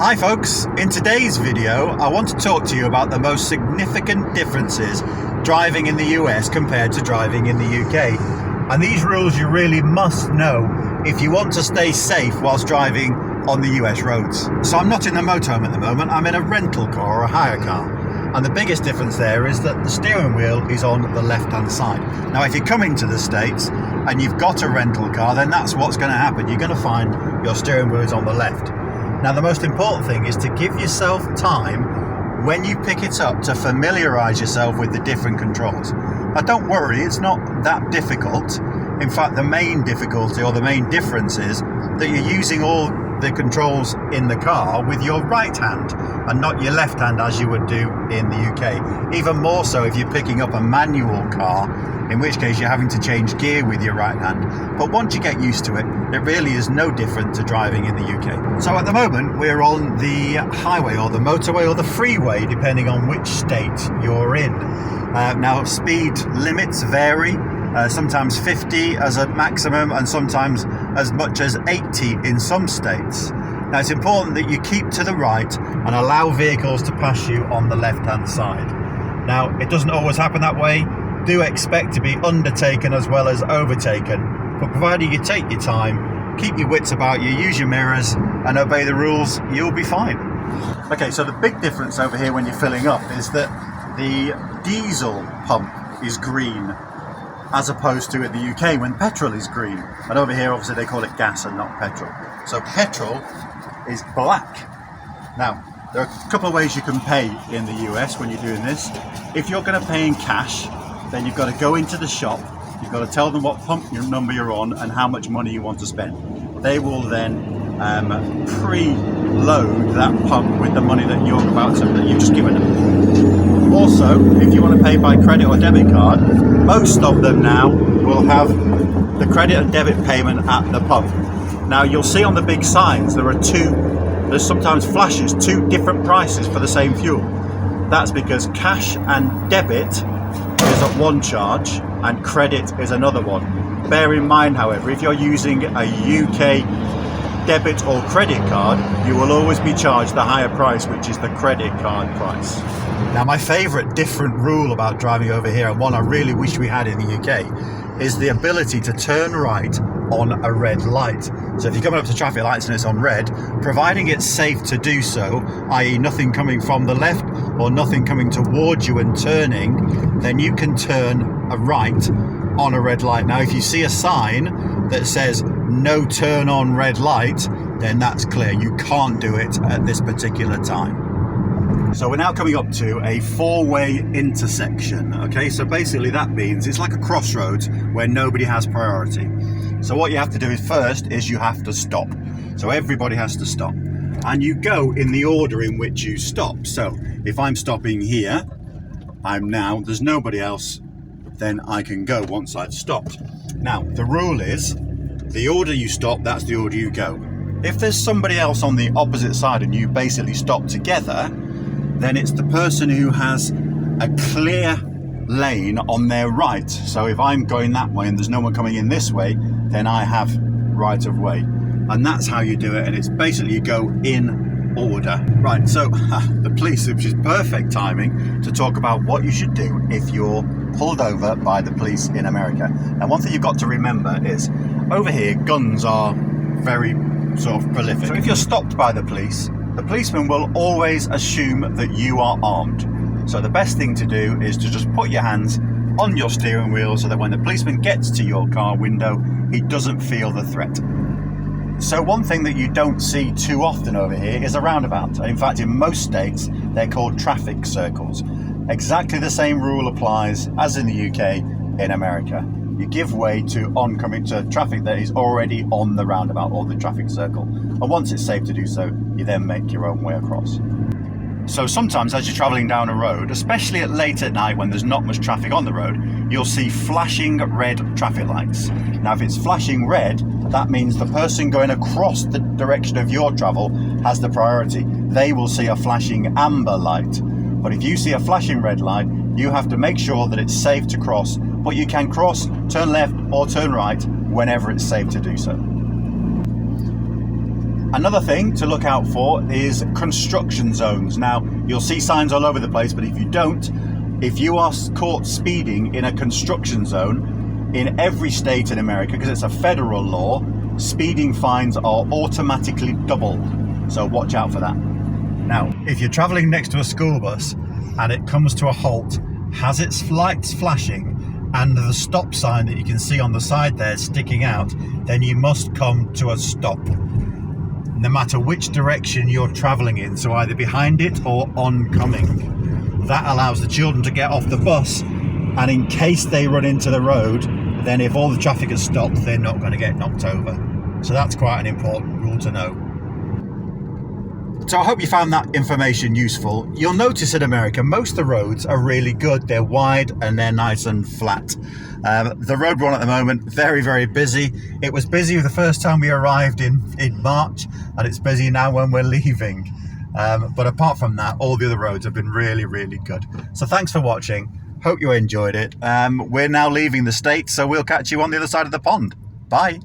Hi folks, in today's video I want to talk to you about the most significant differences driving in the US compared to driving in the UK. And these rules you really must know if you want to stay safe whilst driving on the US roads. So I'm not in a motorhome at the moment, I'm in a rental car or a hire car. And the biggest difference there is that the steering wheel is on the left hand side. Now if you're coming to the States and you've got a rental car, then that's what's going to happen. You're going to find your steering wheel is on the left. Now the most important thing is to give yourself time when you pick it up to familiarise yourself with the different controls. Now don't worry, it's not that difficult. In fact, the main difficulty or the main difference is that you're using all the controls in the car with your right hand and not your left hand as you would do in the UK. Even more so if you're picking up a manual car, in which case you're having to change gear with your right hand. But once you get used to it, it really is no different to driving in the UK. So at the moment we're on the highway or the motorway or the freeway, depending on which state you're in. Now speed limits vary. Sometimes 50 as a maximum and sometimes as much as 80 in some states. Now it's important that you keep to the right and allow vehicles to pass you on the left hand side. Now it doesn't always happen that way. Do expect to be undertaken as well as overtaken, but provided you take your time, keep your wits about you, use your mirrors and obey the rules, you'll be fine. Okay, so the big difference over here when you're filling up is that the diesel pump is green as opposed to in the UK when petrol is green. And over here obviously they call it gas and not petrol. So petrol is black. Now there are a couple of ways you can pay in the US when you're doing this. If you're going to pay in cash, then you've got to go into the shop, you've got to tell them what pump number you're on and how much money you want to spend. They will then pre-load that pump with the money that you've just given them. Also, if you want to pay by credit or debit card, most of them now will have the credit and debit payment at the pump. Now you'll see on the big signs there's sometimes flashes two different prices for the same fuel. That's because cash and debit is at one charge and credit is another one. Bear in mind, however, if you're using a UK debit or credit card, you will always be charged the higher price, which is the credit card price. Now my favourite different rule about driving over here, and one I really wish we had in the UK, is the ability to turn right on a red light. So if you're coming up to traffic lights and it's on red, providing it's safe to do so, i.e. nothing coming from the left or nothing coming towards you and turning, then you can turn a right on a red light. Now if you see a sign that says no turn on red light, then that's clear, you can't do it at this particular time. So we're now coming up to a four-way intersection. Okay, so basically that means it's like a crossroads where nobody has priority. So what you have to do first is you have to stop. So everybody has to stop. And you go in the order in which you stop. So if I'm stopping here, there's nobody else, then I can go once I've stopped. Now, the rule is, the order you stop, that's the order you go. If there's somebody else on the opposite side and you basically stop together, then it's the person who has a clear lane on their right. So if I'm going that way and there's no one coming in this way, then I have right of way. And that's how you do it, and it's basically you go in order. Right, so the police, which is perfect timing to talk about what you should do if you're pulled over by the police in America. Now one thing you've got to remember is, over here guns are very sort of prolific. So if you're stopped by the policeman will always assume that you are armed. So the best thing to do is to just put your hands on your steering wheel so that when the policeman gets to your car window, he doesn't feel the threat. So one thing that you don't see too often over here is a roundabout. In fact, in most states, they're called traffic circles. Exactly the same rule applies as in the UK in America. You give way to oncoming traffic that is already on the roundabout or the traffic circle. And once it's safe to do so, you then make your own way across. So sometimes as you're travelling down a road, especially late at night when there's not much traffic on the road, you'll see flashing red traffic lights. Now if it's flashing red, that means the person going across the direction of your travel has the priority. They will see a flashing amber light. But if you see a flashing red light, you have to make sure that it's safe to cross. But you can cross, turn left or turn right whenever it's safe to do so. Another thing to look out for is construction zones. Now, you'll see signs all over the place, but if you are caught speeding in a construction zone in every state in America, because it's a federal law, speeding fines are automatically doubled. So watch out for that. Now, if you're traveling next to a school bus and it comes to a halt, has its lights flashing and the stop sign that you can see on the side there sticking out, then you must come to a stop, no matter which direction you're traveling in, so either behind it or oncoming. That allows the children to get off the bus, and in case they run into the road, then if all the traffic has stopped, they're not going to get knocked over. So that's quite an important rule to know. So I hope you found that information useful. You'll notice in America, most of the roads are really good. They're wide and they're nice and flat. The road we're on at the moment, very, very busy. It was busy the first time we arrived in March, and it's busy now when we're leaving. But apart from that, all the other roads have been really, really good. So thanks for watching. Hope you enjoyed it. We're now leaving the States, so we'll catch you on the other side of the pond. Bye.